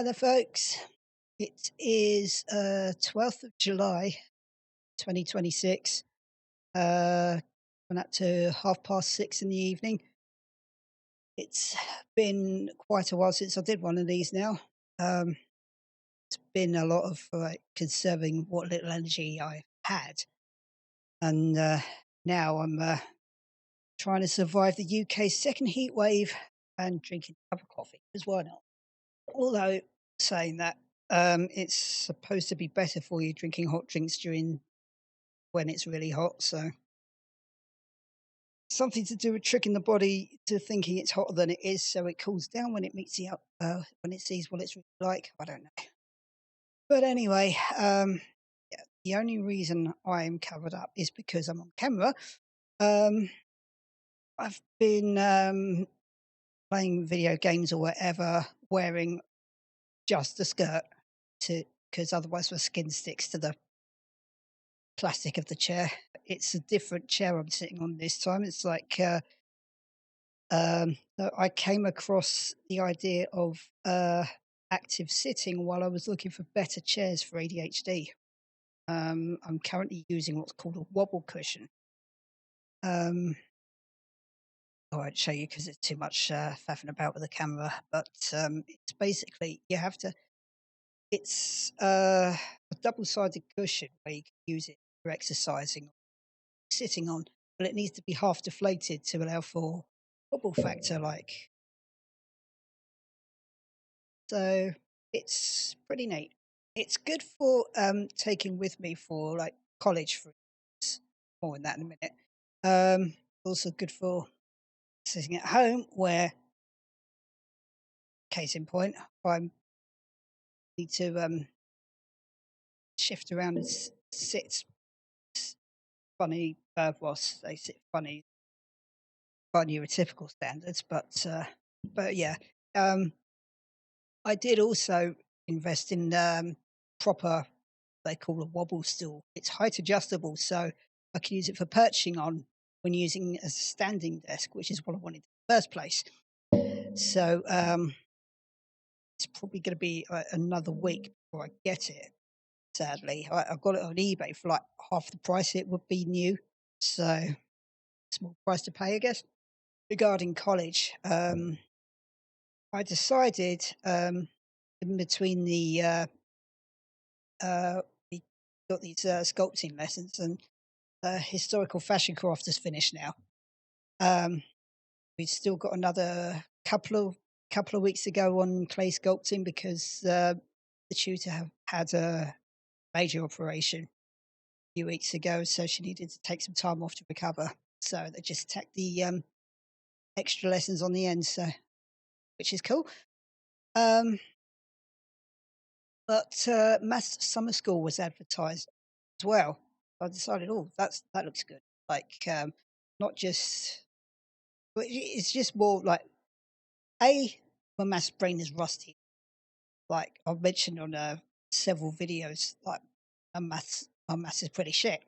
there, folks. It is 12th of July, 2026. Went up to 6:30 in the evening. It's been quite a while since I did one of these now. It's been a lot of conserving what little energy I had. And now I'm trying to survive the UK's second heat wave and drinking a cup of coffee, because why not? Although saying that, it's supposed to be better for you drinking hot drinks during when it's really hot. So something to do with tricking the body to thinking it's hotter than it is, so it cools down when it meets the up when it sees what it's really like. I don't know, but anyway, yeah, the only reason I'm covered up is because I'm on camera. I've been playing video games or whatever, wearing just a skirt because otherwise my skin sticks to the plastic of the chair. It's a different chair I'm sitting on this time. It's like so I came across the idea of active sitting while I was looking for better chairs for ADHD. I'm currently using what's called a wobble cushion. I won't show you because it's too much faffing about with the camera, but it's basically it's a double-sided cushion where you can use it for exercising, sitting on, but it needs to be half deflated to allow for wobble factor. So it's pretty neat. It's good for taking with me for like college, for instance. More on that in a minute. Also good for sitting at home, where, case in point, I need to shift around and sit funny. Whilst they sit funny by neurotypical standards, but yeah. I did also invest in proper, they call a wobble stool. It's height adjustable, so I can use it for perching on when using a standing desk, which is what I wanted in the first place. So it's probably going to be another week before I get it. Sadly, I got it on eBay for like half the price it would be new, so small price to pay, I guess. Regarding college, I decided in between we got these sculpting lessons, and historical fashion craft is finished now. We've still got another couple of weeks to go on clay sculpting because the tutor had a major operation a few weeks ago, so she needed to take some time off to recover. So they just tacked the extra lessons on the end, so which is cool. But maths summer school was advertised as well. I decided, oh, that looks good. Like, not just, it's just more like, my maths brain is rusty. Like I've mentioned on several videos, like my maths is pretty shit.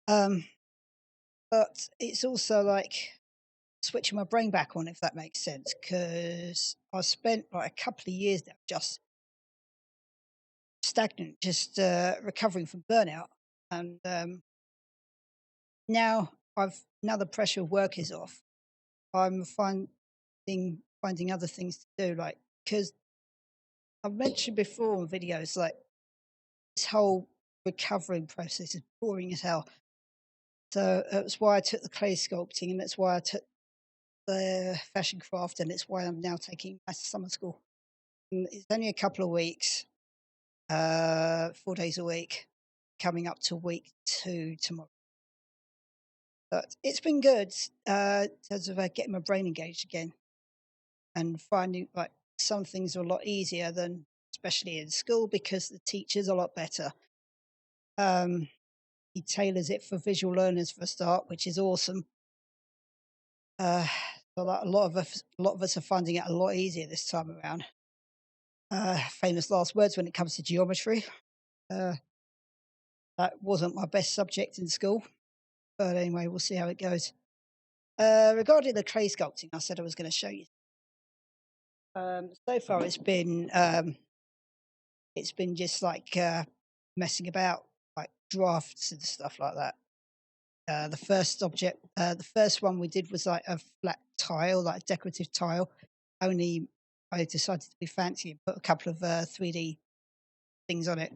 But it's also like switching my brain back on, if that makes sense, because I spent like a couple of years now just stagnant, just recovering from burnout, and now the pressure of work is off. I'm finding other things to do, like, because I've mentioned before in videos, like, this whole recovering process is boring as hell. So that's why I took the clay sculpting, and that's why I took the fashion craft, and it's why I'm now taking maths summer school. And it's only a couple of weeks, 4 days a week, coming up to week 2 tomorrow. But it's been good in terms of getting my brain engaged again, and finding like some things are a lot easier than, especially in school, because the teacher's a lot better. He tailors it for visual learners for a start, which is awesome. So a lot of us are finding it a lot easier this time around. Famous last words when it comes to geometry. That wasn't my best subject in school, but anyway, we'll see how it goes. Regarding the clay sculpting, I said I was going to show you. So far, it's been It's been just like messing about, like drafts and stuff like that. The first one we did was like a flat tile, like a decorative tile. Only I decided to be fancy and put a couple of 3D things on it,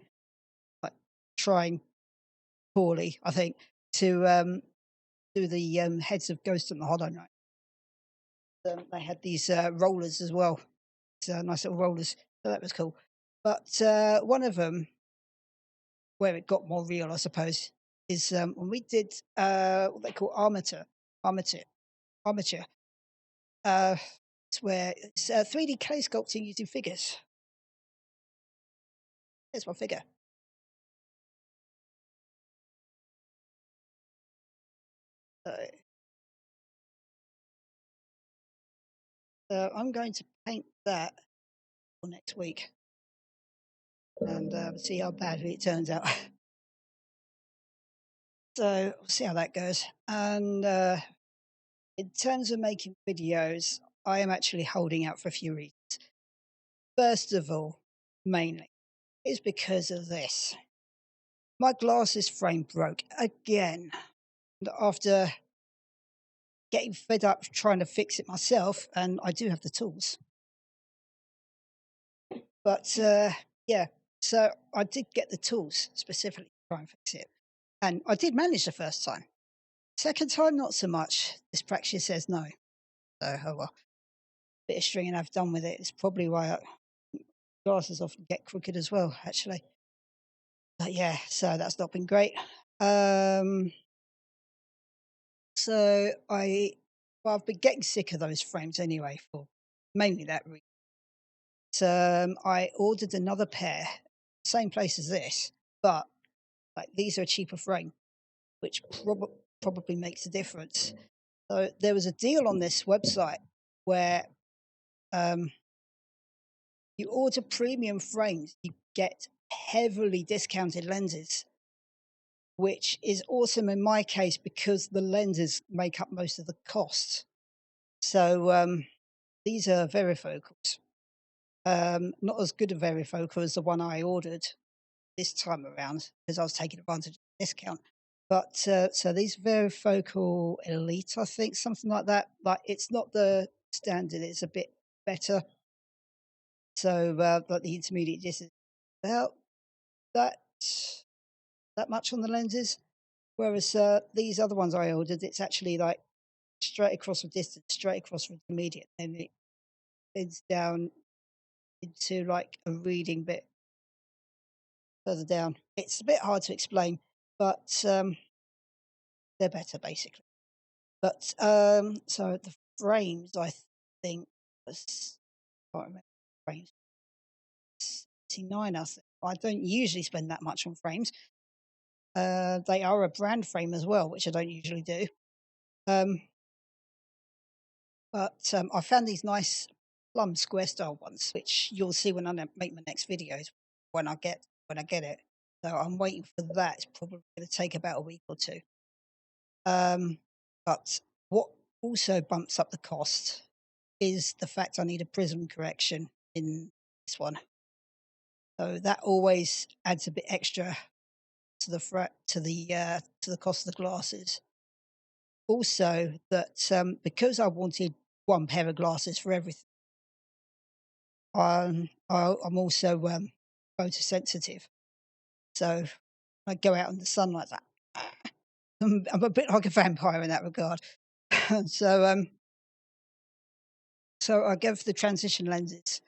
like trying poorly, I think, to do the heads of Ghost and the Hollow Knight. They had these rollers as well, so nice little rollers. So that was cool. But one of them, where it got more real, I suppose, is when we did what they call armature. It's where it's 3D clay sculpting using figures. Here's my figure. I'm going to paint that for next week and see how badly it turns out. So we'll see how that goes. And in terms of making videos, I am actually holding out for a few reasons. First of all, mainly, is because of this. My glasses frame broke again. And after getting fed up trying to fix it myself, and I do have the tools. But yeah, so I did get the tools specifically to try and fix it. And I did manage the first time. Second time, not so much. This practice says no. So, oh well. Bit of stringing I've done with it. It's probably why glasses often get crooked as well, actually. But yeah, so that's not been great. So I've been getting sick of those frames anyway, for mainly that reason. So I ordered another pair, same place as this, but like these are a cheaper frame, which probably makes a difference. So there was a deal on this website where you order premium frames, you get heavily discounted lenses, which is awesome in my case because the lenses make up most of the cost. So these are varifocals. Not as good a varifocal as the one I ordered this time around because I was taking advantage of the discount. But so these varifocal elite, I think, something like that. Like it's not the standard; it's a bit better. So like the intermediate distance, about that much on the lenses. Whereas these other ones I ordered, it's actually like straight across the distance, straight across from intermediate, and it heads down into like a reading bit further down. It's a bit hard to explain, but they're better basically. But so the frames, I think, was I can't remember the frames. 69, I think. I don't usually spend that much on frames. They are a brand frame as well, which I don't usually do. But I found these nice plum square style ones, which you'll see when I make my next videos when I get it. So I'm waiting for that. It's probably going to take about a week or two. But what also bumps up the cost is the fact I need a prism correction in this one. So that always adds a bit extra to the cost of the glasses. Also, that because I wanted one pair of glasses for everything, I'm also photosensitive. So I go out in the sun like that. I'm a bit like a vampire in that regard. So so I go for the transition lenses,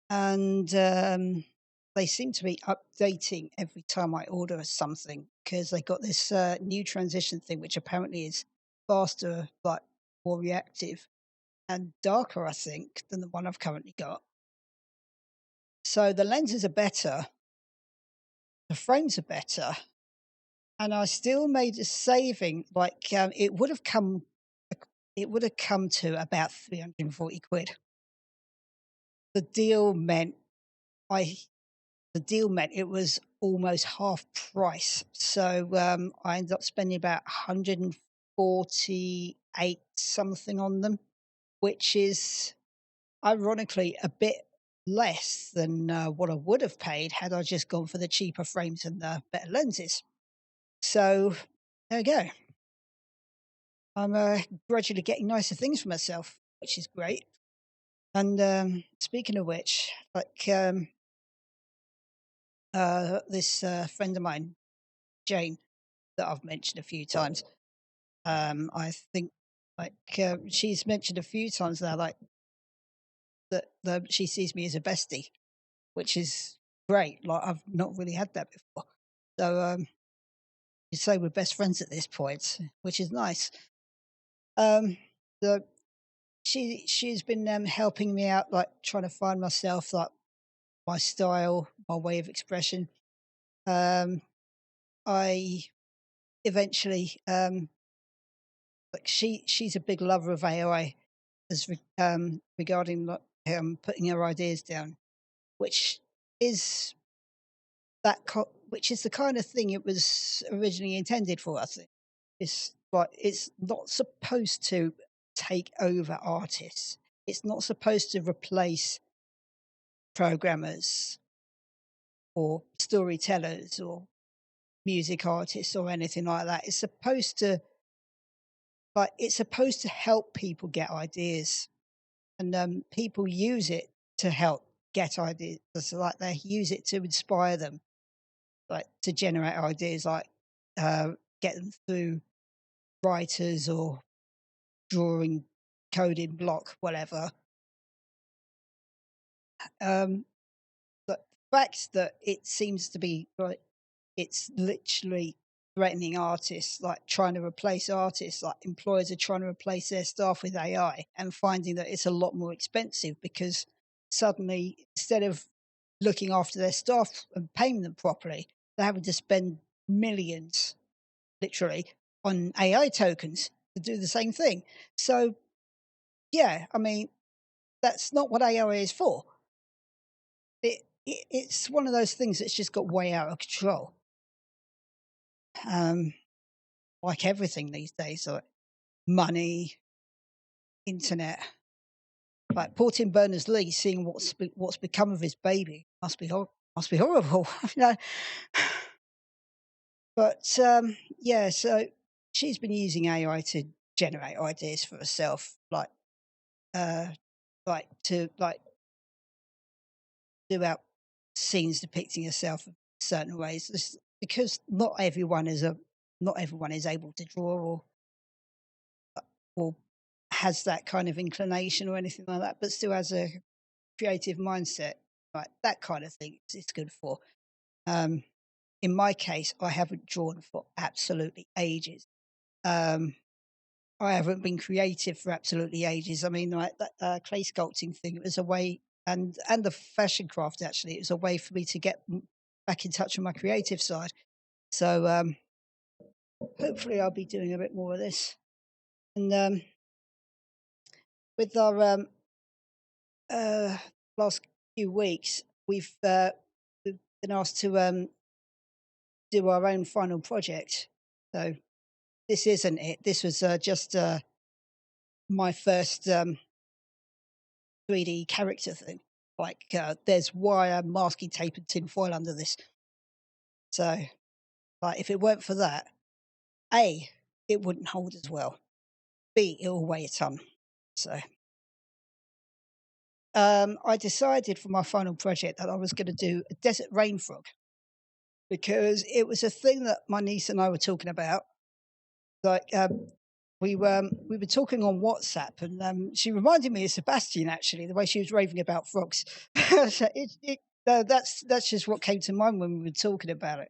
and they seem to be updating every time I order something because they got this new transition thing, which apparently is faster, like more reactive and darker, I think, than the one I've currently got. So the lenses are better, the frames are better, and I still made a saving. Like it would have come to about 340 quid. The deal meant it was almost half price. So I ended up spending about 148 something on them, which is ironically a bit less than what I would have paid had I just gone for the cheaper frames and the better lenses. So there you go. I'm gradually getting nicer things for myself, which is great. And speaking of which, like this friend of mine, Jane, that I've mentioned a few times, I think like she's mentioned a few times now, like that she sees me as a bestie, which is great. Like I've not really had that before. So you say we're best friends at this point, which is nice. The she's been helping me out, like trying to find myself, like my style, my way of expression. Um, I eventually, like she's a big lover of AI regarding like, putting her ideas down, which is which is the kind of thing it was originally intended for. I think it's like it's not supposed to take over artists. It's not supposed to replace programmers or storytellers or music artists or anything like that. It's supposed to help people get ideas, and people use it to help get ideas. So like they use it to inspire them, like to generate ideas, like get them through writers or drawing, coding block, whatever. Um, but the fact that it seems to be like it's literally threatening artists, like trying to replace artists, like employers are trying to replace their staff with AI and finding that it's a lot more expensive because suddenly instead of looking after their staff and paying them properly, they're having to spend millions literally on AI tokens to do the same thing. So yeah, I mean, that's not what AI is for. It's one of those things that's just got way out of control. Um, like everything these days, like money, internet. Like poor Tim Berners-Lee, seeing what's become of his baby, must be horrible, you know. But yeah, so she's been using AI to generate ideas for herself, uh, like do out scenes depicting herself in certain ways. Because not everyone is able to draw or has that kind of inclination or anything like that, but still has a creative mindset. Like that kind of thing it's good for. Um, in my case, I haven't drawn for absolutely ages. Um, I haven't been creative for absolutely ages. I mean, like that clay sculpting thing, it was a way, and the fashion craft actually, it was a way for me to get back in touch with my creative side. So hopefully, I'll be doing a bit more of this. And with our uh, last few weeks, we've been asked to do our own final project. So this isn't it. This was just my first 3D character thing. Like there's wire, masking tape, and tinfoil under this. So, like, if it weren't for that, A, it wouldn't hold as well. B, it will weigh a ton. So, I decided for my final project that I was going to do a desert rain frog because it was a thing that my niece and I were talking about. Like, we were talking on WhatsApp, and she reminded me of Sebastian actually, the way she was raving about frogs. So that's just what came to mind when we were talking about it.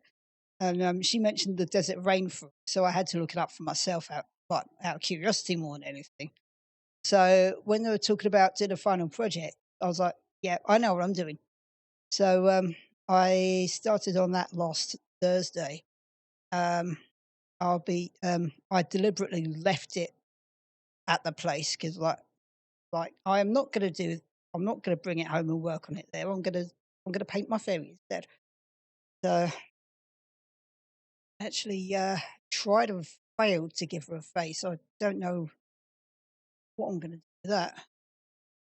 And she mentioned the desert rain frog, so I had to look it up for myself out of curiosity more than anything. So when they were talking about doing a final project, I was like, "Yeah, I know what I'm doing." So I started on that last Thursday. Um, I deliberately left it at the place because like I'm not gonna bring it home and work on it there. I'm gonna paint my fairy instead. So actually tried and failed to give her a face. I don't know what I'm gonna do with that.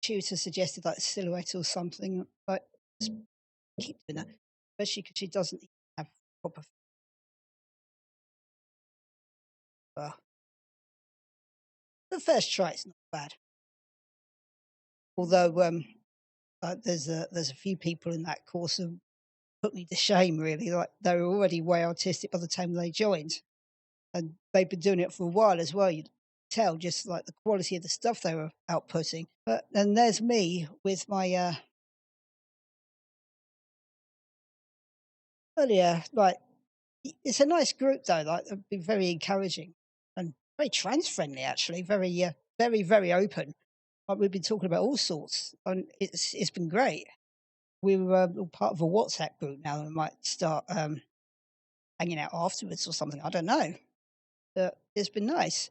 Tutor suggested like silhouette or something. just keep doing that, especially because she doesn't have proper. Uh, the first try is not bad, although there's a few people in that course who put me to shame. Really, like they were already way artistic by the time they joined, and they've been doing it for a while as well. You tell just like the quality of the stuff they were outputting. But then there's me with my well, yeah, like it's a nice group though. Like they've been very encouraging and very trans friendly, actually. Very open. Like we've been talking about all sorts, and it's been great. We're all part of a WhatsApp group now, and we might start hanging out afterwards or something. I don't know, but it's been nice.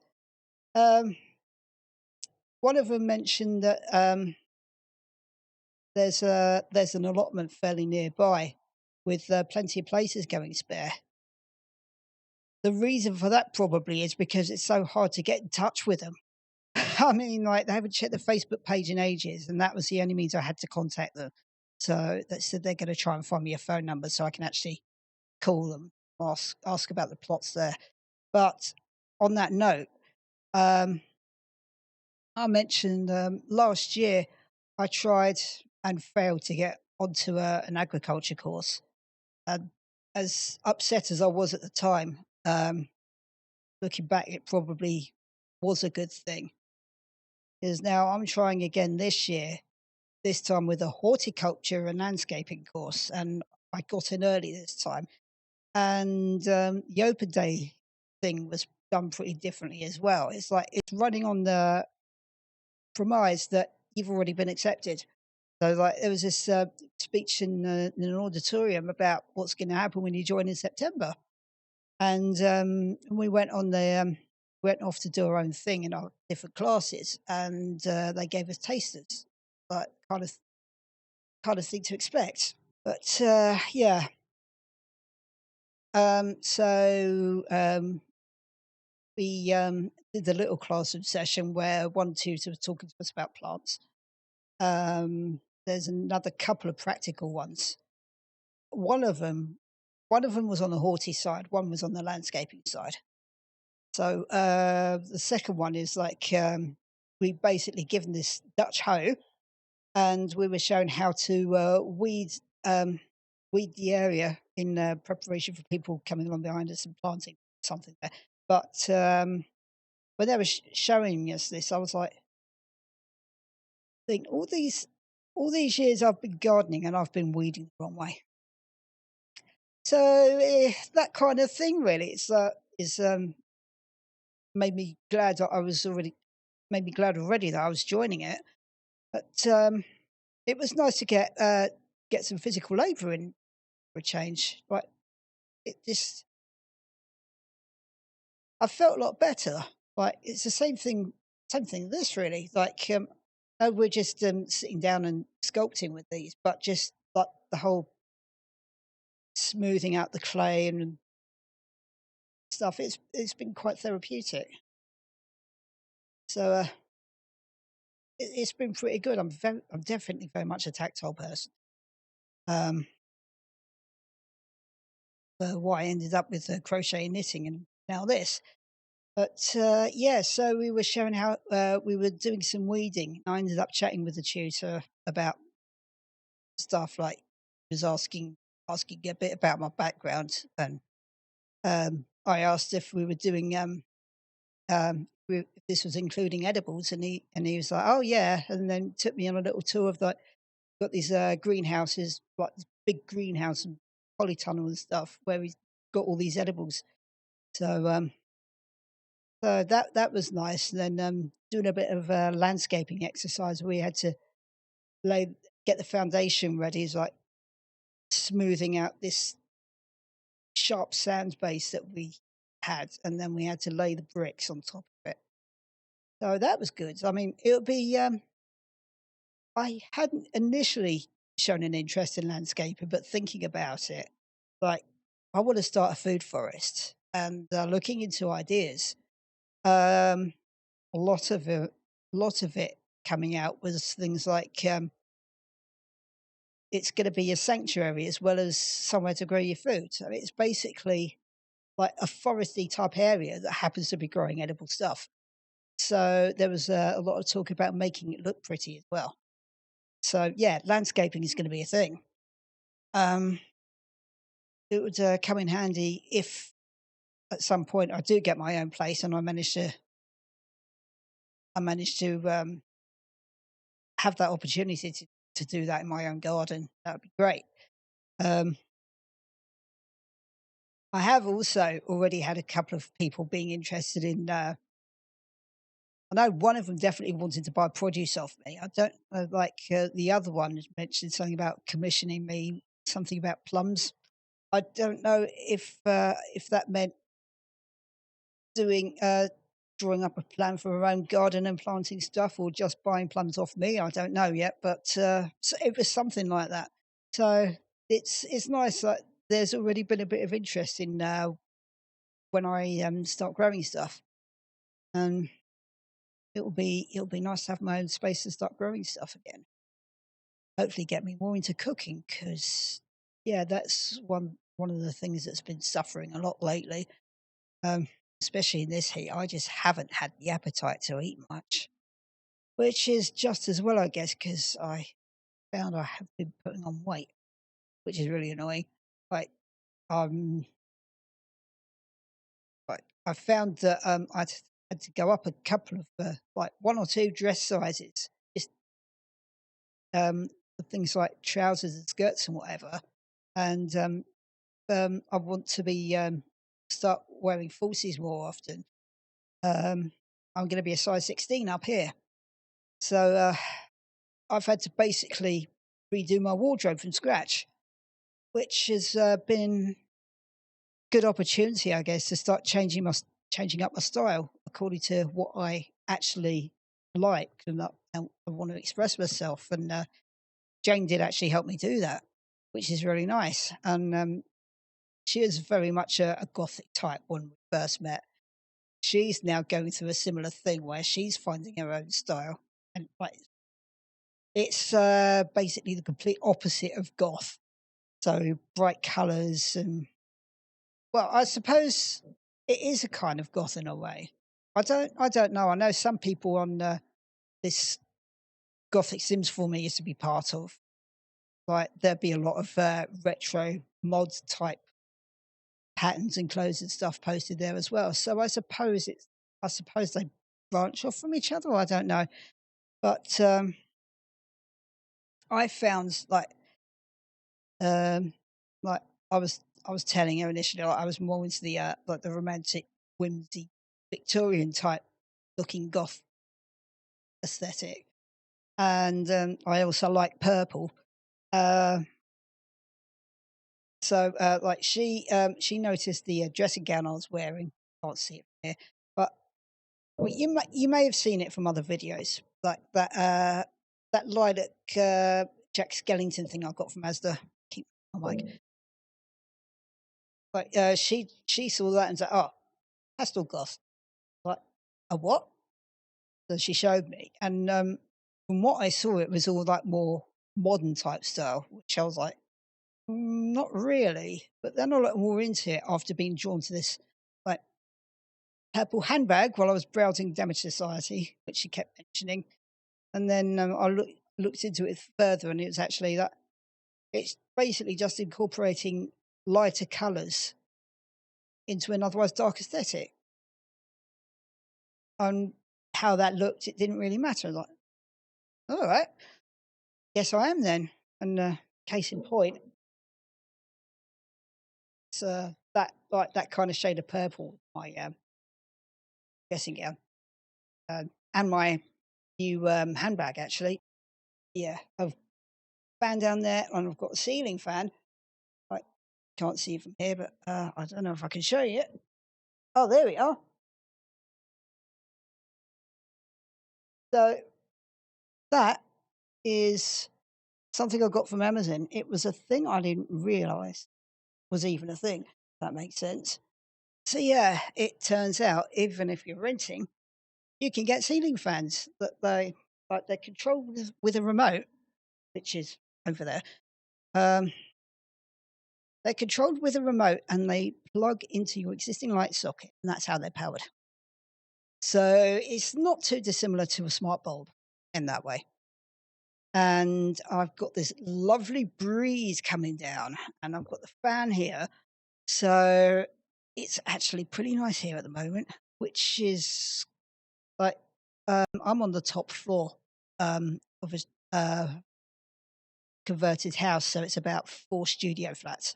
Um, one of them mentioned that there's an allotment fairly nearby with plenty of places going spare. The reason for that probably is because it's so hard to get in touch with them. I mean, like they haven't checked the Facebook page in ages, and that was the only means I had to contact them. So they said they're going to try and find me a phone number so I can actually call them, ask about the plots there. But on that note, um, I mentioned last year I tried and failed to get onto an agriculture course. And as upset as I was at the time, looking back, it probably was a good thing. Because now I'm trying again this year, this time with a horticulture and landscaping course. And I got in early this time. And the open day thing was done pretty differently as well. It's like it's running on the premise that you've already been accepted. So, like, there was this speech in an auditorium about what's going to happen when you join in September, and we went off to do our own thing in our different classes, and they gave us tasters, like kind of thing to expect. But yeah, so we did the little classroom session where one tutor was talking to us about plants. There's another couple of practical ones. One of them, one of them was on the horty side, one was on the landscaping side. So the second one is like we basically given this Dutch hoe, and we were shown how to weed the area in preparation for people coming along behind us and planting something there. But when they were showing us this, I was like, think all these years I've been gardening and I've been weeding the wrong way. So that kind of thing, really, is made me glad that I was already made me glad already that I was joining it. But it was nice to get some physical labour in for a change. But it just I felt a lot better. Like it's the same thing. This really like no, we're just sitting down and sculpting with these, but just like the whole smoothing out the clay and stuff. It's been quite therapeutic. So it's been pretty good. I'm definitely very much a tactile person. Um, why I ended up with crochet and knitting and now this. But yeah, so we were showing how we were doing some weeding. I ended up chatting with the tutor about stuff like he was asking a bit about my background, and I asked if we were doing if this was including edibles, and he was like, "Oh yeah," and then took me on a little tour of like got these greenhouses, like this big greenhouse and polytunnel and stuff, where we got all these edibles. So that was nice. And then doing a bit of landscaping exercise, we had to lay get the foundation ready, is like smoothing out this sharp sand base that we had, and then we had to lay the bricks on top of it. So that was good. I mean, it would be. I hadn't initially shown an interest in landscaping, but thinking about it, like I want to start a food forest, and looking into ideas. Um, a lot of it coming out was things like it's going to be a sanctuary as well as somewhere to grow your food. So it's basically like a foresty type area that happens to be growing edible stuff. So there was a lot of talk about making it look pretty as well. So yeah, landscaping is going to be a thing. It would come in handy if at some point I do get my own place and I manage to have that opportunity to do that in my own garden. That would be great. I have also already had a couple of people being interested in. I know one of them definitely wanted to buy produce off me. I don't like the other one mentioned something about commissioning me something about plums. I don't know if that meant doing drawing up a plan for her own garden and planting stuff, or just buying plums off me. I don't know yet, but so it was something like that. So it's nice that there's already been a bit of interest in when I start growing stuff, and it'll be nice to have my own space to start growing stuff again. Hopefully, get me more into cooking because yeah, that's one of the things that's been suffering a lot lately. Especially in this heat, I just haven't had the appetite to eat much, which is just as well, I guess, because I found I have been putting on weight, which is really annoying. Like, um, like I found that I'd had to go up a couple of like one or two dress sizes, just for things like trousers and skirts and whatever, and I want to be start wearing falsies more often. I'm going to be a size 16 up here. So I've had to basically redo my wardrobe from scratch, which has been good opportunity, I guess, to start changing up my style according to what I actually like and I want to express myself. And Jane did actually help me do that, which is really nice. And she is very much a gothic type when we first met. She's now going through a similar thing where she's finding her own style, and like it's basically the complete opposite of goth. So bright colours and well, I suppose it is a kind of goth in a way. I don't know. I know some people on this Gothic Sims forum I used to be part of. Like there'd be a lot of retro mod type patterns and clothes and stuff posted there as well. So I suppose they branch off from each other. I don't know, but I found um, like I was telling her initially, like, I was more into the like the romantic, whimsy, Victorian type looking goth aesthetic, and I also like purple. Uh, so like she noticed the dressing gown I was wearing. Can't see it from here, but well, you may have seen it from other videos, like that lilac Jack Skellington thing I got from Asda. Keep my mic. Like she saw that and said, "Oh, Pastel Goth." Like a what? So she showed me, and from what I saw, it was all like more modern type style, which I was like, not really. But then I looked more into it after being drawn to this like purple handbag while I was browsing Damage Society, which she kept mentioning, and then I looked into it further, and it was actually that it's basically just incorporating lighter colours into an otherwise dark aesthetic. And how that looked, it didn't really matter. Like, all right, yes, I am then. And case in point, it's that like that kind of shade of purple, my dressing gown, and my new handbag. Actually, yeah, I've fan down there, and I've got a ceiling fan. I can't see from here, but I don't know if I can show you. Oh, there we are. So that is something I got from Amazon. It was a thing I didn't realise was even a thing. If that makes sense. So yeah, it turns out even if you're renting, you can get ceiling fans that they're controlled with a remote, which is over there. Um, they're controlled with a remote and they plug into your existing light socket, and that's how they're powered. So it's not too dissimilar to a smart bulb in that way. And I've got this lovely breeze coming down, and I've got the fan here. So it's actually pretty nice here at the moment, which is like I'm on the top floor of a converted house. So it's about 4 studio flats,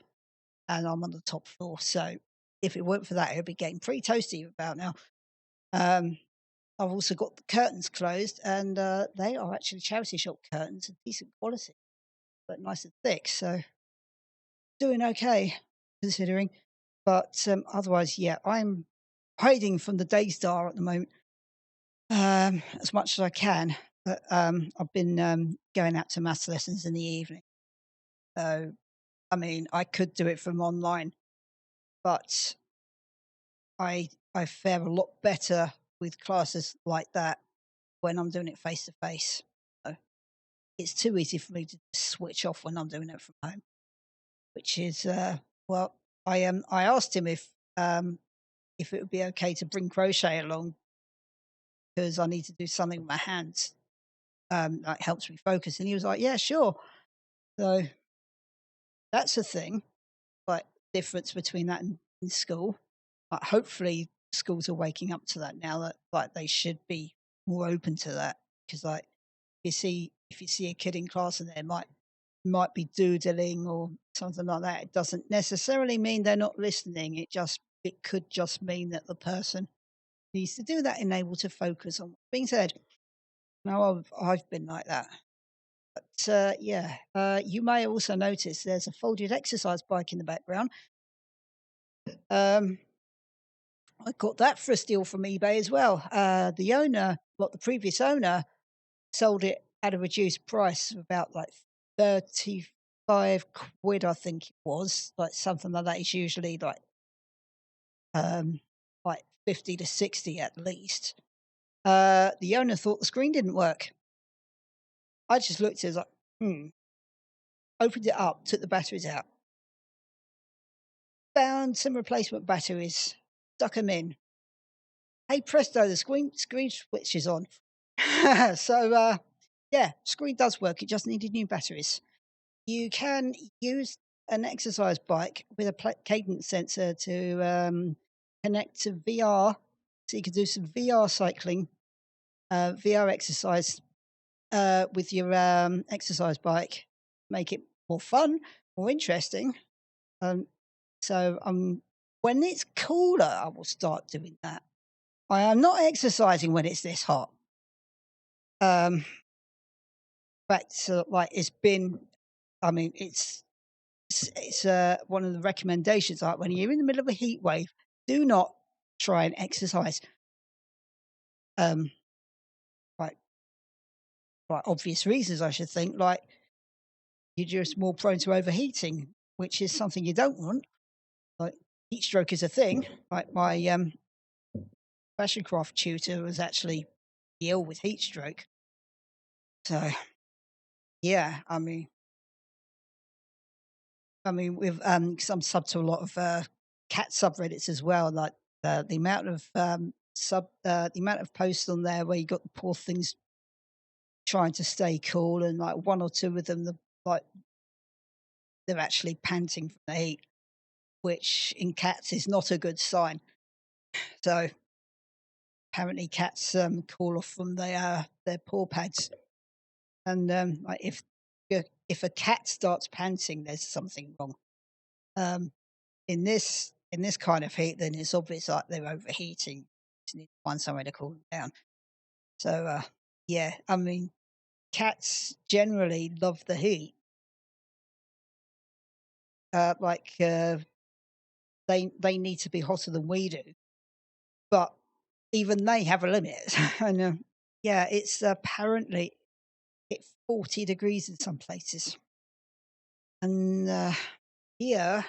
and I'm on the top floor. So if it weren't for that, it would be getting pretty toasty about now. I've also got the curtains closed, and they are actually charity shop curtains of decent quality, but nice and thick. So doing okay considering. But otherwise, yeah, I'm hiding from the Daystar at the moment as much as I can. But I've been going out to maths lessons in the evening. So, I mean, I could do it from online, but I fare a lot better with classes like that when I'm doing it face to face. It's too easy for me to switch off when I'm doing it from home, which is well, I asked him if it would be okay to bring crochet along because I need to do something with my hands that helps me focus, and he was like, "Yeah, sure." So that's a thing, like difference between that and in school. Hopefully, schools are waking up to that now. That like they should be more open to that because like if you see a kid in class and they might be doodling or something like that, it doesn't necessarily mean they're not listening. It could just mean that the person needs to do that and able to focus on what's being said. Now I've been like that. But yeah, you may also notice there's a folded exercise bike in the background. Um, I got that for a steal from eBay as well. The previous owner, sold it at a reduced price of about like 35 quid, I think it was, like something like that. It's usually like 50 to 60 at least. The owner thought the screen didn't work. I just looked at it like, opened it up, took the batteries out, found some replacement batteries, stuck them in. Hey presto, the screen switches on. So yeah, screen does work. It just needed new batteries. You can use an exercise bike with a cadence sensor to connect to VR, so you can do some VR cycling, VR exercise with your exercise bike, make it more fun, more interesting. So when it's cooler, I will start doing that. I am not exercising when it's this hot. In fact, like it's been, I mean, it's one of the recommendations. Like when you're in the middle of a heat wave, do not try and exercise. Um, like, like obvious reasons, I should think. Like you're just more prone to overheating, which is something you don't want. Like heat stroke is a thing. Like my fashion craft tutor was actually ill with heat stroke. So yeah, with some sub to a lot of cat subreddits as well. Like the amount of the amount of posts on there where you got the poor things trying to stay cool, and like one or two of them, like they're actually panting from the heat, which in cats is not a good sign. So apparently, cats cool off from their paw pads, and like if a cat starts panting, there's something wrong. In this kind of heat, then it's obvious like they're overheating. Just need to find somewhere to cool them down. So yeah, I mean, cats generally love the heat. They need to be hotter than we do, but even they have a limit. And yeah, it's apparently it's 40 degrees in some places, and here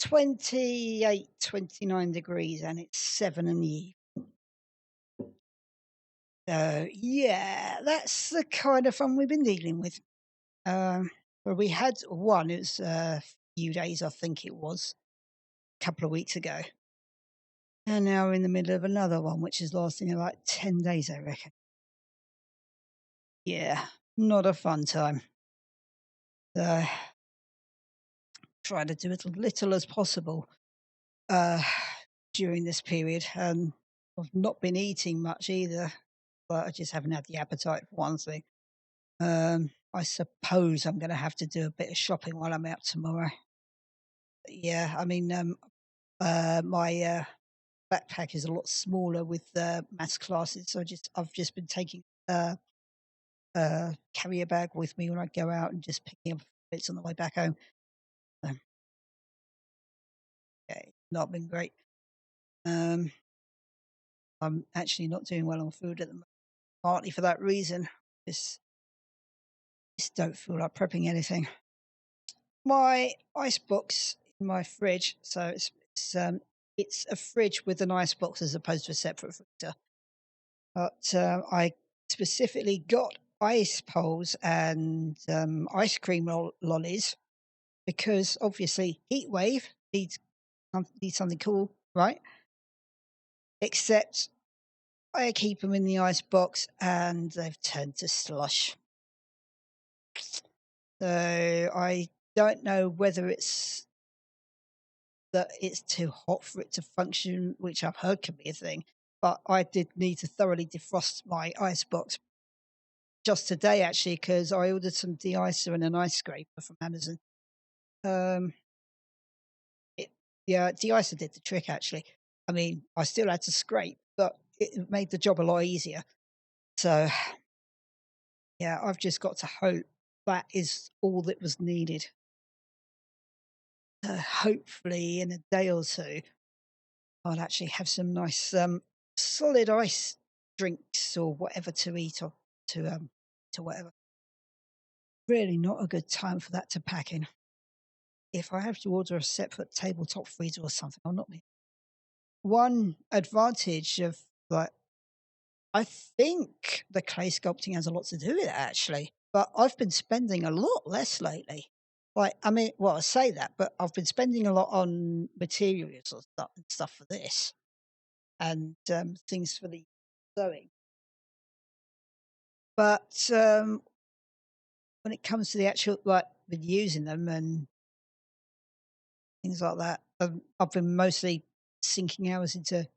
28, 29 degrees, and it's 7 in the evening. So yeah, that's the kind of fun we've been dealing with. Well, we had one. It was a few days, I think it was, a couple of weeks ago. And now we're in the middle of another one, which is lasting like 10 days, I reckon. Yeah, not a fun time. So try to do as little as possible uh, during this period. I've not been eating much either, but I just haven't had the appetite for one thing. I suppose I'm going to have to do a bit of shopping while I'm out tomorrow. Yeah, I mean, my backpack is a lot smaller with maths classes, so I've just been taking carrier bag with me when I go out and just picking up bits on the way back home. So, yeah, it's not been great. I'm actually not doing well on food at the moment, partly for that reason. Just don't feel like prepping anything. My ice box in my fridge, so it's a fridge with an ice box as opposed to a separate freezer. But I specifically got ice poles and ice cream lollies because obviously Heatwave needs something cool, right? Except I keep them in the ice box and they've turned to slush. So I don't know whether it's that it's too hot for it to function, which I've heard can be a thing. But I did need to thoroughly defrost my ice box just today, actually, because I ordered some de-icer and an ice scraper from Amazon. Um, yeah, de-icer did the trick, actually. I mean, I still had to scrape, but it made the job a lot easier. So, yeah, I've just got to hope that is all that was needed. Hopefully, in a day or two, I'll actually have some nice solid ice drinks or whatever to eat or to whatever. Really not a good time for that to pack in. If I have to order a separate tabletop freezer or something, I'll not be. One advantage of like, I think the clay sculpting has a lot to do with it actually, but I've been spending a lot less lately. Like, I mean, well, I say that, but I've been spending a lot on materials and stuff for this and things for the sewing. But when it comes to the actual, like, with using them and things like that, I've been mostly sinking hours into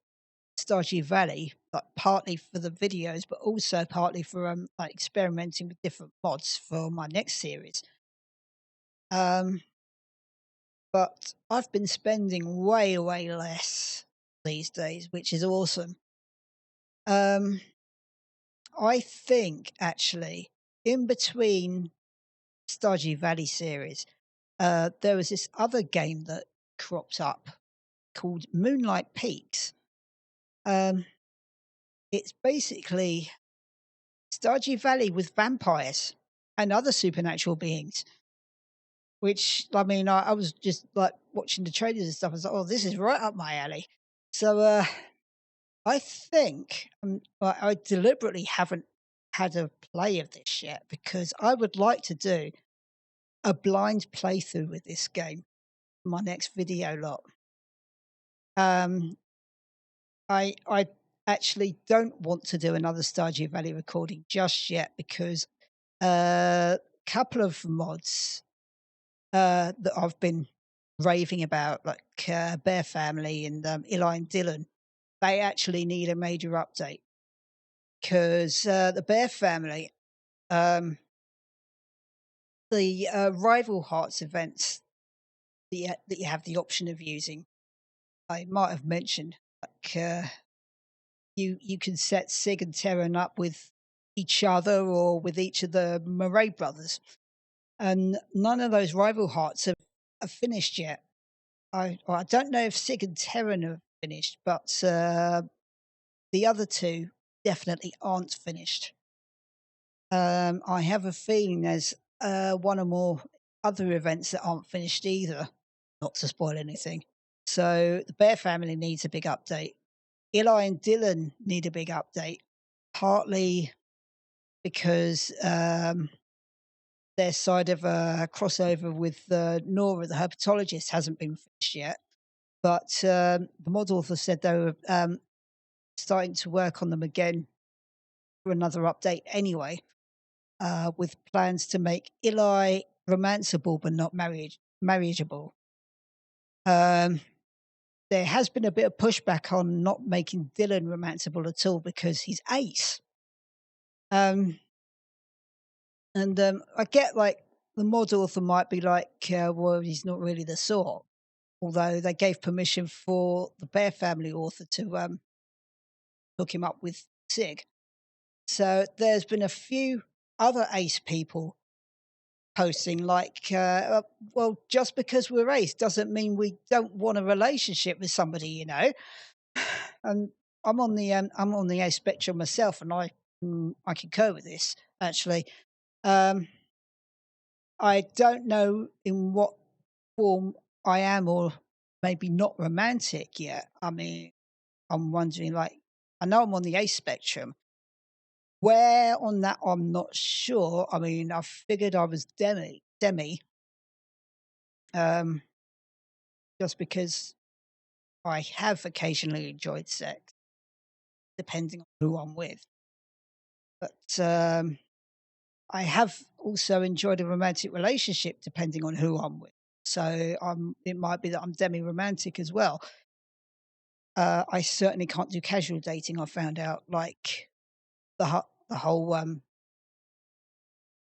Stardew Valley, like partly for the videos, but also partly for like experimenting with different mods for my next series. But I've been spending way less these days, which is awesome. I think actually in between Stardew Valley series, there was this other game that cropped up called Moonlight Peaks. It's basically Stardew Valley with vampires and other supernatural beings. Which I mean, I was just like watching the trailers and stuff. I was like, "Oh, this is right up my alley." So I think I deliberately haven't had a play of this yet because I would like to do a blind playthrough with this game for my next video lot. Um, I actually don't want to do another Stardew Valley recording just yet because a couple of mods that I've been raving about, like Bear Family and Eli and Dylan, they actually need a major update because the Bear Family, the Rival Hearts events that you have the option of using, I might have mentioned, like you can set Sig and Terran up with each other or with each of the Murray brothers, and none of those Rival Hearts have finished yet. I don't know if Sig and Terran have finished, but the other two definitely aren't finished. I have a feeling there's one or more other events that aren't finished either, not to spoil anything. So the Bear Family needs a big update. Eli and Dylan need a big update, partly because their side of a crossover with Nora, the herpetologist, hasn't been finished yet. But the mod author said they were starting to work on them again for another update anyway, with plans to make Eli romanceable but not marriageable. There has been a bit of pushback on not making Dylan romanceable at all because he's ace. I get like the mod author might be like, well, he's not really the sort. Although they gave permission for the Bear family author to hook him up with Sig. So there's been a few other ace people posting like, well, just because we're ace doesn't mean we don't want a relationship with somebody, you know. And I'm on the ace spectrum myself, and I concur with this actually. I don't know in what form I am, or maybe not romantic yet. I mean, I'm wondering, like, I know I'm on the ace spectrum. Where on that, I'm not sure. I mean, I figured I was demi, just because I have occasionally enjoyed sex, depending on who I'm with. But I have also enjoyed a romantic relationship, depending on who I'm with. So it might be that I'm demi-romantic as well. I certainly can't do casual dating. I found out, like the whole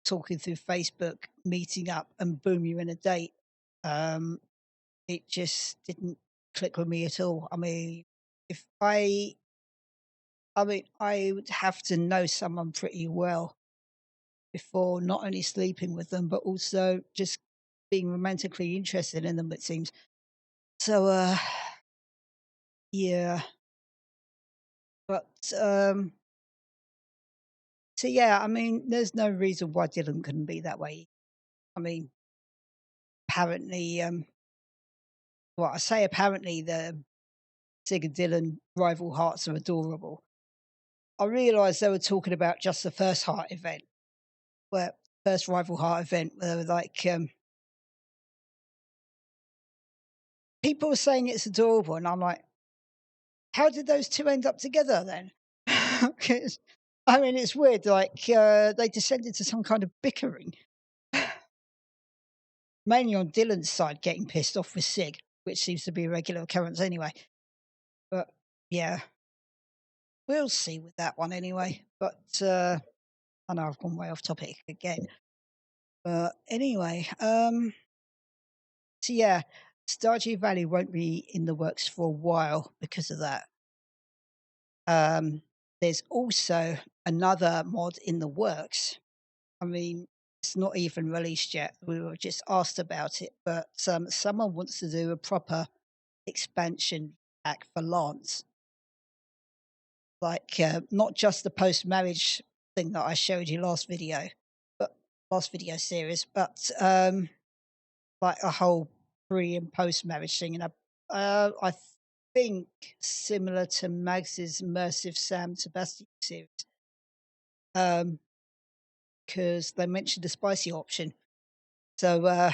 talking through Facebook, meeting up, and boom, you're in a date. It just didn't click with me at all. I mean, I would have to know someone pretty well before not only sleeping with them, but also just being romantically interested in them, it seems. So, yeah. But, so yeah, I mean, there's no reason why Dylan couldn't be that way. I mean, apparently, well, I say apparently the Sig and Dylan rival hearts are adorable. I realised they were talking about just the first heart event, where first rival heart event, where they were like, people were saying it's adorable, and I'm like, how did those two end up together then? 'Cause, I mean, it's weird. Like they descended to some kind of bickering, mainly on Dylan's side, getting pissed off with Sig, which seems to be a regular occurrence anyway. But yeah, we'll see with that one anyway. But I know I've gone way off topic again. But anyway, so yeah, Stardew Valley won't be in the works for a while because of that. There's also another mod in the works. I mean, it's not even released yet. We were just asked about it, but someone wants to do a proper expansion pack for Lance. Like, not just the post-marriage thing that I showed you last video series, but like a whole pre and post-marriage thing. And I think similar to Mags's Immersive Sam Sebastian series. Because they mentioned the spicy option. So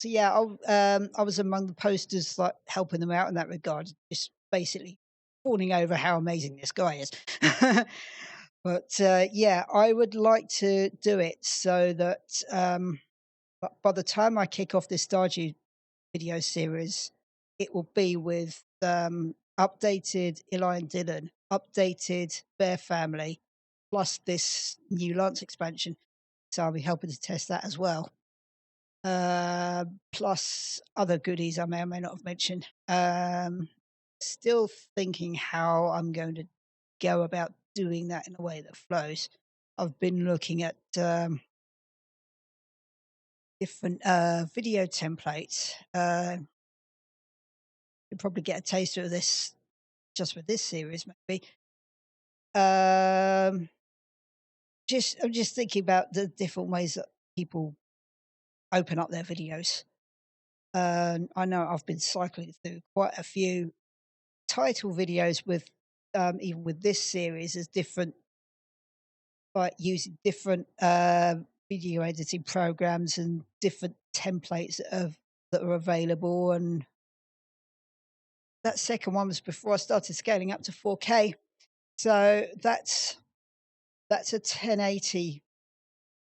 yeah, I was among the posters, like helping them out in that regard, just basically fawning over how amazing this guy is. But yeah, I would like to do it so that by the time I kick off this Stardew video series, it will be with updated Eli and Dylan, updated Bear Family, plus this new Lance expansion. So I'll be helping to test that as well. Plus other goodies I may or may not have mentioned. Still thinking how I'm going to go about doing that in a way that flows. I've been looking at different video templates. You'll probably get a taster of this just with this series, maybe. I'm just thinking about the different ways that people open up their videos. I know I've been cycling through quite a few title videos with even with this series as different, like using different video editing programs and different templates that are available. And that second one was before I started scaling up to 4K. So that's a 1080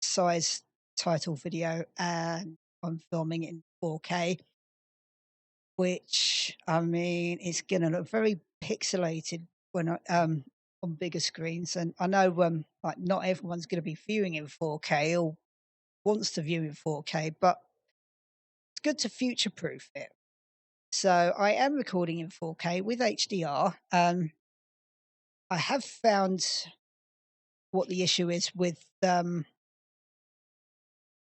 size title video, and I'm filming in 4K, which I mean, it's going to look very pixelated when on bigger screens. And I know like not everyone's going to be viewing in 4K or wants to view in 4K, but it's good to future proof it. So I am recording in 4K with HDR. I have found what the issue is with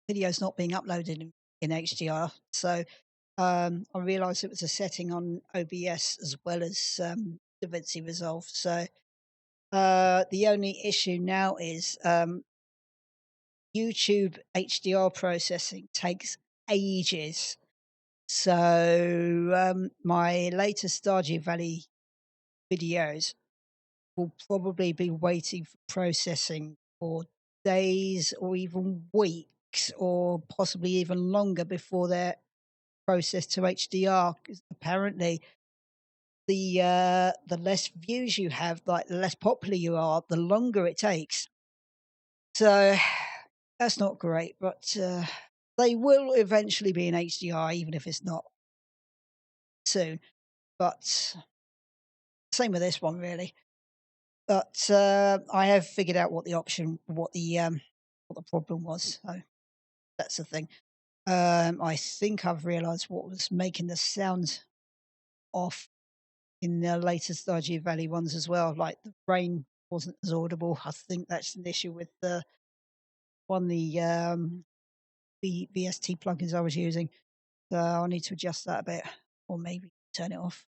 videos not being uploaded in HDR. So I realised it was a setting on OBS as well as DaVinci Resolve. So the only issue now is YouTube HDR processing takes ages. So my latest Stardew Valley videos will probably be waiting for processing for days or even weeks or possibly even longer before they're processed to HDR. 'Cause apparently the less views you have, like the less popular you are, the longer it takes. So that's not great, but they will eventually be in HDR, even if it's not soon. But same with this one, really. But I have figured out what the problem was. So that's the thing. I think I've realised what was making the sound off in the latest Stardew Valley ones as well. Like the rain wasn't as audible. I think that's an issue with the VST plugins I was using. So I'll need to adjust that a bit, or maybe turn it off.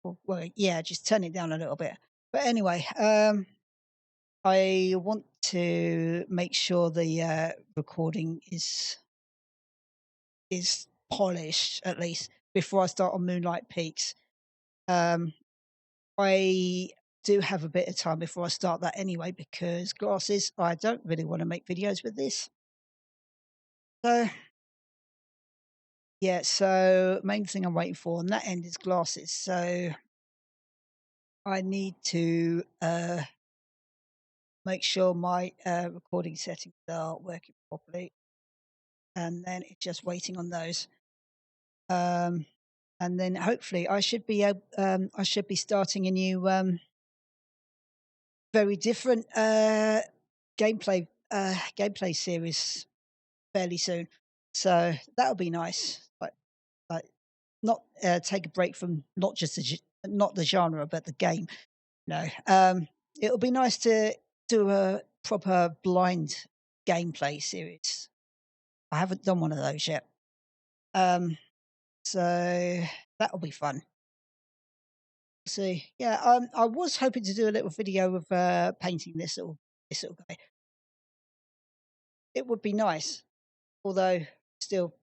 Or, well, yeah, just turn it down a little bit. But anyway, I want to make sure the recording is polished at least before I start on Moonlight Peaks. I do have a bit of time before I start that anyway, because glasses, I don't really want to make videos with this. So yeah, so main thing I'm waiting for on that end is glasses. So I need to make sure my recording settings are working properly, and then it's just waiting on those. And then hopefully I should be starting a new very different gameplay series fairly soon. So that'll be nice. Like not take a break from not the genre, but the game. No, it'll be nice to do a proper blind gameplay series. I haven't done one of those yet. So that'll be fun. See, yeah, I was hoping to do a little video of painting this little guy. It would be nice, although still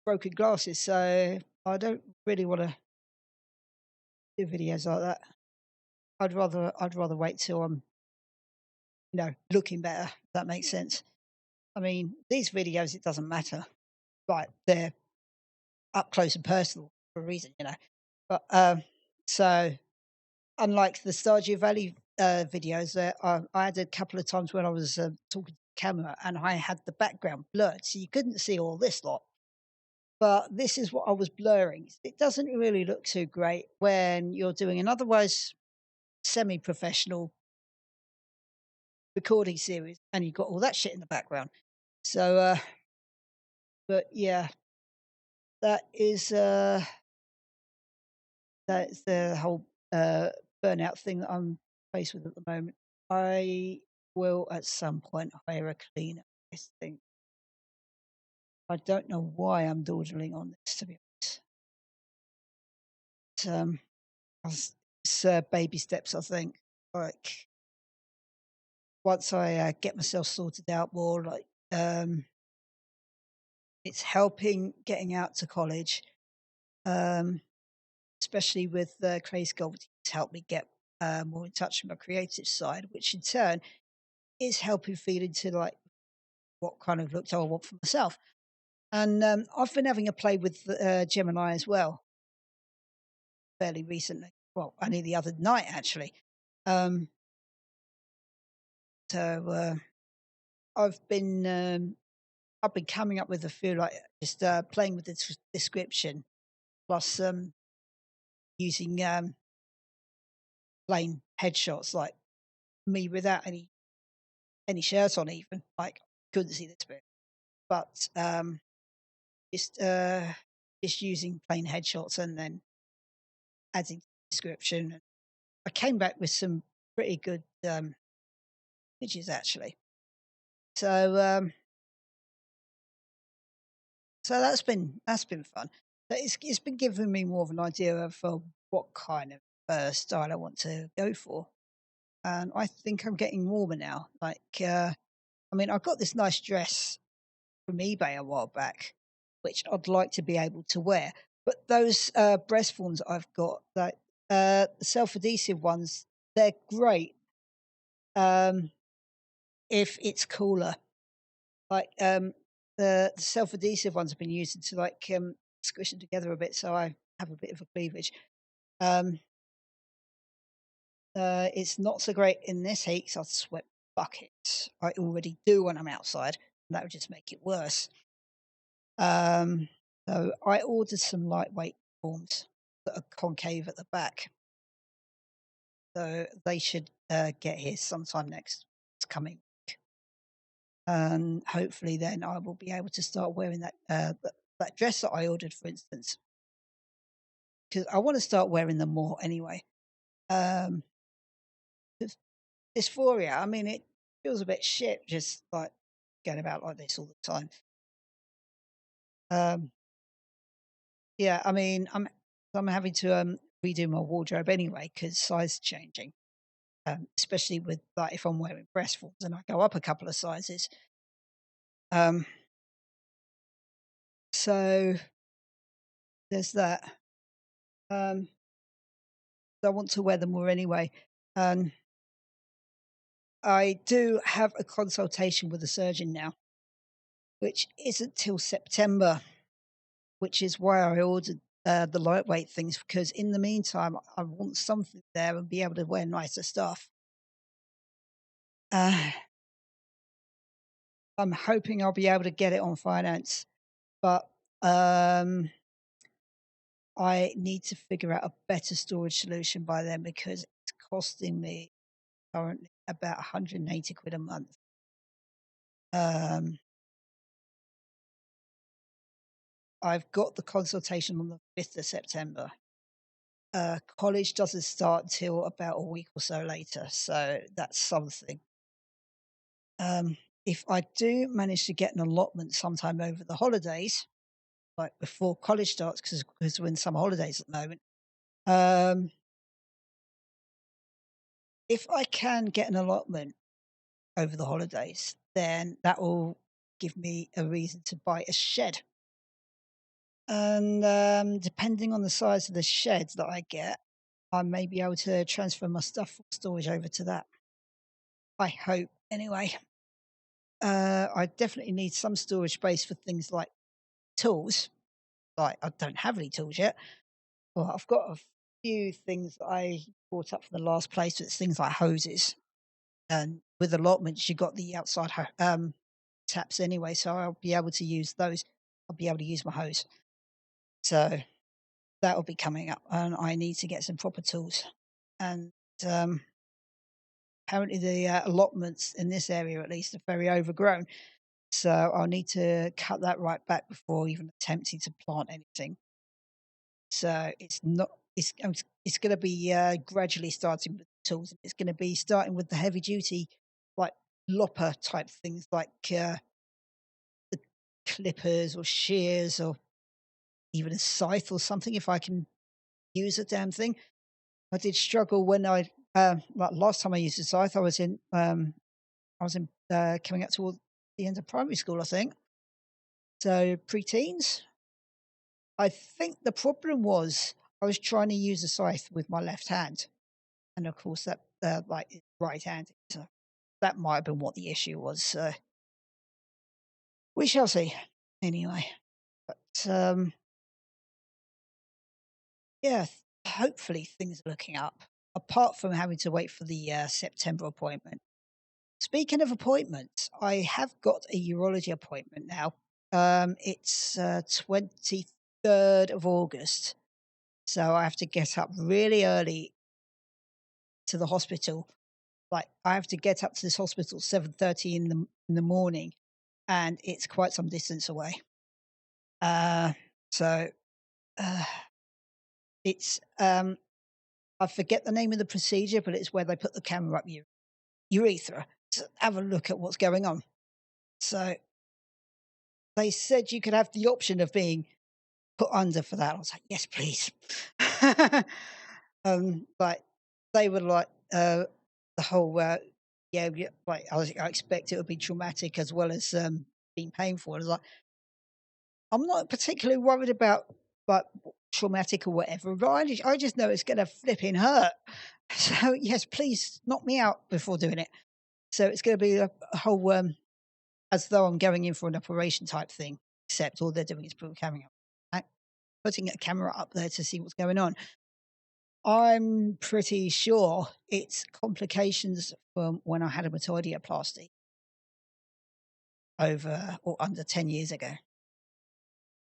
broken glasses, so I don't really want to do videos like that. I'd rather wait till I'm, looking better. If that makes sense. I mean, these videos, it doesn't matter. Right, they're up close and personal for a reason. But so unlike the Stardew Valley videos, I had a couple of times when I was talking to the camera and I had the background blurred, so you couldn't see all this lot. But this is what I was blurring. It doesn't really look too great when you're doing an otherwise semi-professional recording series and you've got all that shit in the background. So, but yeah, that's the whole burnout thing that I'm faced with at the moment. I will at some point hire a cleaner. I think. I don't know why I'm dawdling on this, to be honest. It's baby steps, I think. Like once I get myself sorted out more, like it's helping getting out to college, especially with clay sculpting. It's helped me get more in touch with my creative side, which in turn is helping feed into like what kind of look I want for myself. And I've been having a play with Gemini as well, fairly recently. Well, only the other night actually. Um, so I've been coming up with a few, like just playing with the description, plus using plain headshots, like me without any shirt on, even like couldn't see the bit, but just uh, just using plain headshots and then adding description. I came back with some pretty good images actually. So so that's been fun. But it's been giving me more of an idea of what kind of style I want to go for, and I think I'm getting warmer now. Like, I mean, I got this nice dress from eBay a while back, which I'd like to be able to wear. But those breast forms I've got, like the self-adhesive ones, they're great um, if it's cooler. Like the self-adhesive ones have been used to like squish them together a bit, so I have a bit of a cleavage. Um, it's not so great in this heat because I sweat buckets. I already do when I'm outside, and that would just make it worse. Um, so I ordered some lightweight forms that are concave at the back. So they should get here sometime next coming week. And hopefully then I will be able to start wearing that dress that I ordered, for instance, because I want to start wearing them more anyway. 'Cause dysphoria, I mean, it feels a bit shit just like going about like this all the time. Um, yeah, I mean, I'm having to redo my wardrobe anyway because size changing, especially with like if I'm wearing breast forms and I go up a couple of sizes. Um, so there's that. Um, I want to wear them more anyway. Um, I do have a consultation with a surgeon now, which isn't till September, which is why I ordered the lightweight things because in the meantime, I want something there and be able to wear nicer stuff. Uh, I'm hoping I'll be able to get it on finance, but um, I need to figure out a better storage solution by then because it's costing me currently about 180 quid a month. Um, I've got the consultation on the 5th of September. College doesn't start until about a week or so later, so that's something. If I do manage to get an allotment sometime over the holidays, like before college starts, because we're in summer holidays at the moment, if I can get an allotment over the holidays, then that will give me a reason to buy a shed. And depending on the size of the shed that I get, I may be able to transfer my stuff from storage over to that. I hope, anyway. I definitely need some storage space for things like tools. Like, I don't have any tools yet. Well, I've got a few things that I brought up from the last place. It's things like hoses. And with allotments, you got the outside taps anyway, so I'll be able to use those. I'll be able to use my hose. So that will be coming up, and I need to get some proper tools. And um, apparently, the allotments in this area, at least, are very overgrown. So I'll need to cut that right back before even attempting to plant anything. So it's not. It's going to be gradually starting with the tools. It's going to be starting with the heavy duty, like lopper type things, like the clippers or shears or even a scythe or something. If I can use a damn thing, I did struggle when like last time I used a scythe. I was in coming up toward the end of primary school, I think. So pre-teens. I think the problem was I was trying to use a scythe with my left hand, and of course that like right handed. So that might have been what the issue was. We shall see. Anyway, but yeah, hopefully things are looking up. Apart from having to wait for the September appointment. Speaking of appointments, I have got a urology appointment now. It's 23rd of August, so I have to get up really early to the hospital. Like I have to get up to this hospital 7:30 in the morning, and it's quite some distance away. So uh, it's I forget the name of the procedure, but it's where they put the camera up your urethra to have a look at what's going on. So they said you could have the option of being put under for that. I was like, yes, please. Like they were like the whole yeah, like I expect it would be traumatic as well as being painful. I was like, I'm not particularly worried about like traumatic or whatever, but I just know it's going to flipping hurt. So yes, please knock me out before doing it. So it's going to be a whole as though I'm going in for an operation type thing, except all they're doing is putting a camera up there to see what's going on. I'm pretty sure it's complications from when I had a metoidioplasty over or under 10 years ago.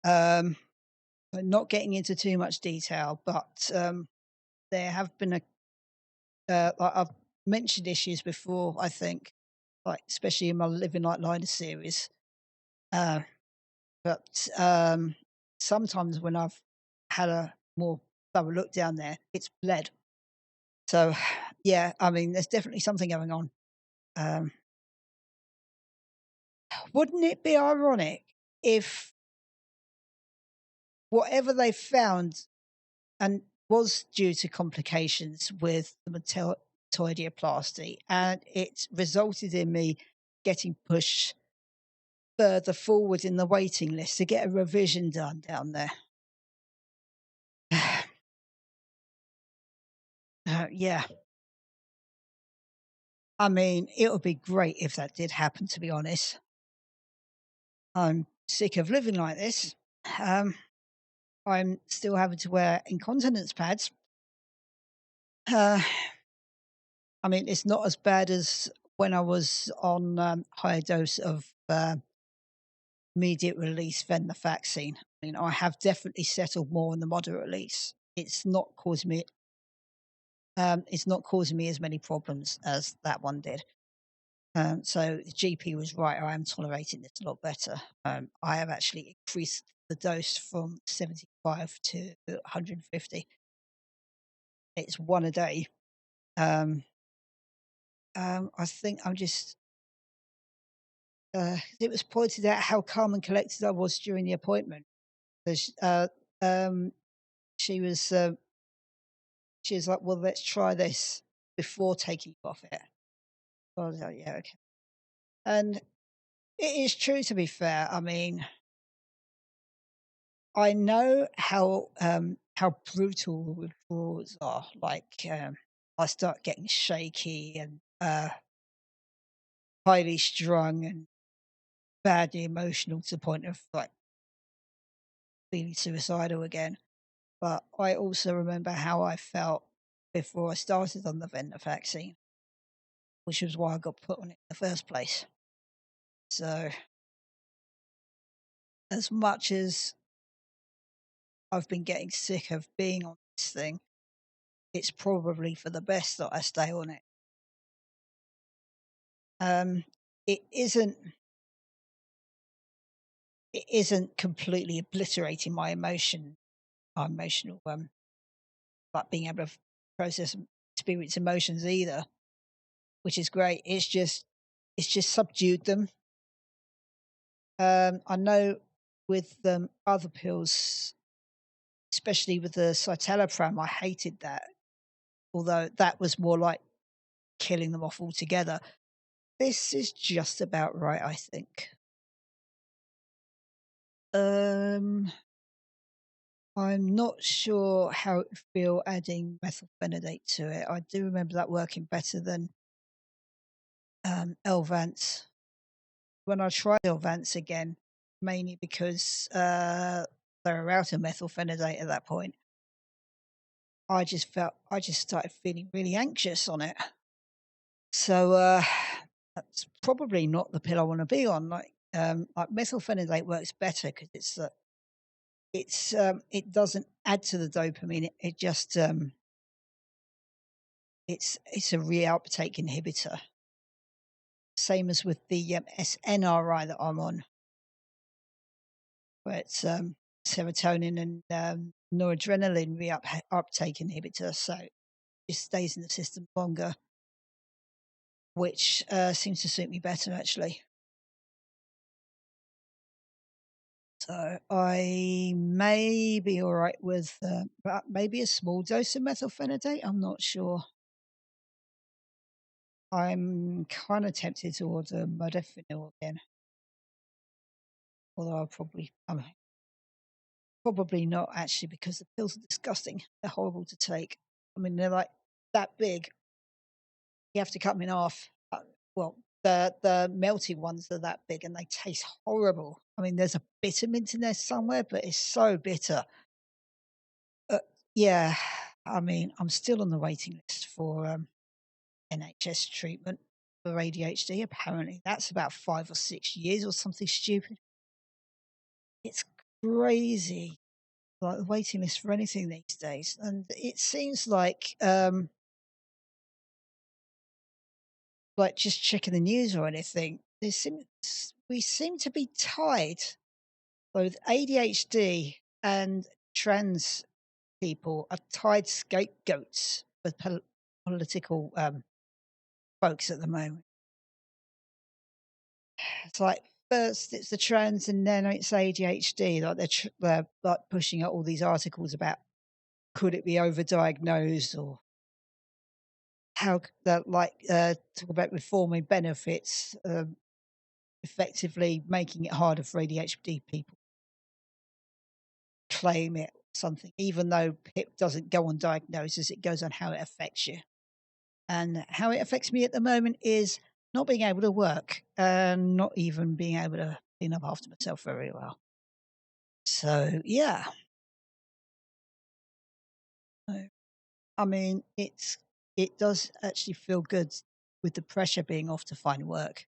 But not getting into too much detail, but there have been like I've mentioned issues before, I think, like especially in my Living Like Linus series. But sometimes when I've had a more thorough look down there, it's bled. So, yeah, I mean, there's definitely something going on. Wouldn't it be ironic if whatever they found and was due to complications with the metoidioplasty and it resulted in me getting pushed further forward in the waiting list to get a revision done down there? Yeah. I mean, it would be great if that did happen, to be honest. I'm sick of living like this. I'm still having to wear incontinence pads. I mean, it's not as bad as when I was on higher dose of immediate release venlafaxine. I mean, I have definitely settled more on the moderate release. It's not causing me. It's not causing me as many problems as that one did. So the GP was right. I am tolerating this a lot better. I have actually increased the dose from 75 to 150. It's one a day. I think I'm just. It was pointed out how calm and collected I was during the appointment. Um, she was. She was like, "Well, let's try this before taking you off it." So I was like, "Yeah, okay." And it is true. To be fair, I mean, I know how brutal the withdrawals are. Like, I start getting shaky and highly strung and badly emotional to the point of like feeling suicidal again. But I also remember how I felt before I started on the venlafaxine, which was why I got put on it in the first place. So, as much as I've been getting sick of being on this thing, it's probably for the best that I stay on it. It isn't. It isn't completely obliterating my emotional, like being able to process and experience emotions either, which is great. It's just subdued them. I know with other pills, especially with the citalopram, I hated that. Although that was more like killing them off altogether. This is just about right, I think. Um, I'm not sure how it would feel adding methylphenidate to it. I do remember that working better than Elvance. when I tried Vance again, mainly because they were out of methylphenidate at that point, I just started feeling really anxious on it. So that's probably not the pill I want to be on. Like methylphenidate works better because it doesn't add to the dopamine. It just it's a reuptake inhibitor. Same as with the SNRI that I'm on, where it's serotonin and noradrenaline reuptake inhibitor. So it just stays in the system longer, which seems to suit me better actually. So I may be all right with maybe a small dose of methylphenidate. I'm not sure. I'm kind of tempted to order modafinil again, although probably not actually because the pills are disgusting. They're horrible to take. I mean, they're like that big. You have to cut them in half. Well, the melty ones are that big and they taste horrible. I mean, there's a bitter mint in there somewhere, but it's so bitter. Yeah, I mean, I'm still on the waiting list for NHS treatment for ADHD. Apparently, that's about 5 or 6 years or something stupid. It's crazy, like the waiting list for anything these days, and it seems like just checking the news or anything. We seem to be tied, both ADHD and trans people are tied scapegoats for political folks at the moment. It's like first it's the trans and then it's ADHD. Like they're like pushing out all these articles about could it be overdiagnosed or how that talk about reforming benefits, effectively making it harder for ADHD people to claim it something, even though it doesn't go on diagnosis, it goes on how it affects you. And how it affects me at the moment is not being able to work and not even being able to clean up after myself very well. So, yeah. I mean, it does actually feel good with the pressure being off to find work.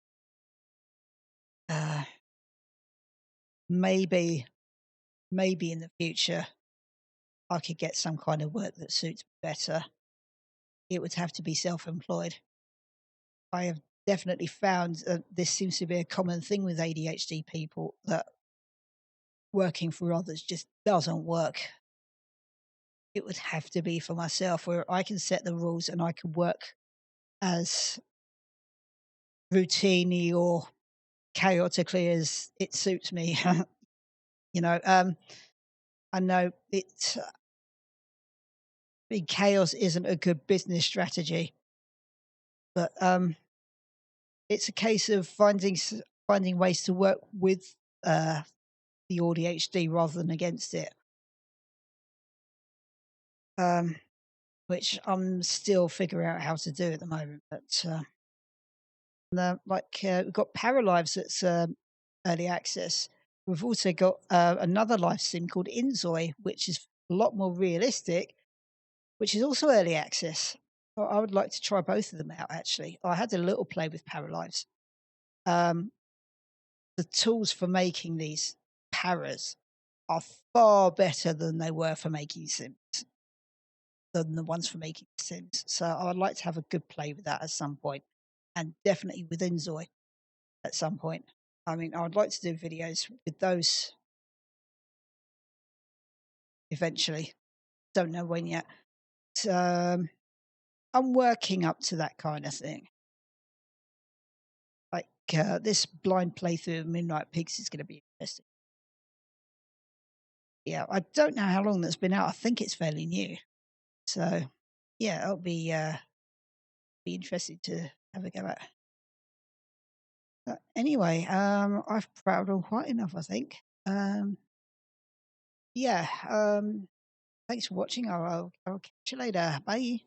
Maybe in the future, I could get some kind of work that suits me better. It would have to be self-employed. I have definitely found this seems to be a common thing with ADHD people, that working for others just doesn't work. It would have to be for myself, where I can set the rules and I can work as routinely or chaotically as it suits me. You know, I know big chaos isn't a good business strategy, but it's a case of finding ways to work with the ADHD rather than against it. Which I'm still figuring out how to do at the moment. But we've got Paralives that's early access. We've also got another live sim called Inzoi, which is a lot more realistic, which is also early access. I would like to try both of them out, actually. I had a little play with Paralives. The tools for making these paras are far better than they were for making sims, than the ones for making sims. So I would like to have a good play with that at some point, and definitely with Inzoi at some point. I mean, I would like to do videos with those eventually. Don't know when yet. I'm working up to that kind of thing. Like this blind playthrough of Midnight Pigs is going to be interesting. Yeah, I don't know how long that's been out. I think it's fairly new. So, yeah, it'll be interesting to have a go at. But anyway, I've prattled on quite enough, I think. Yeah, thanks for watching. I'll catch you later. Bye.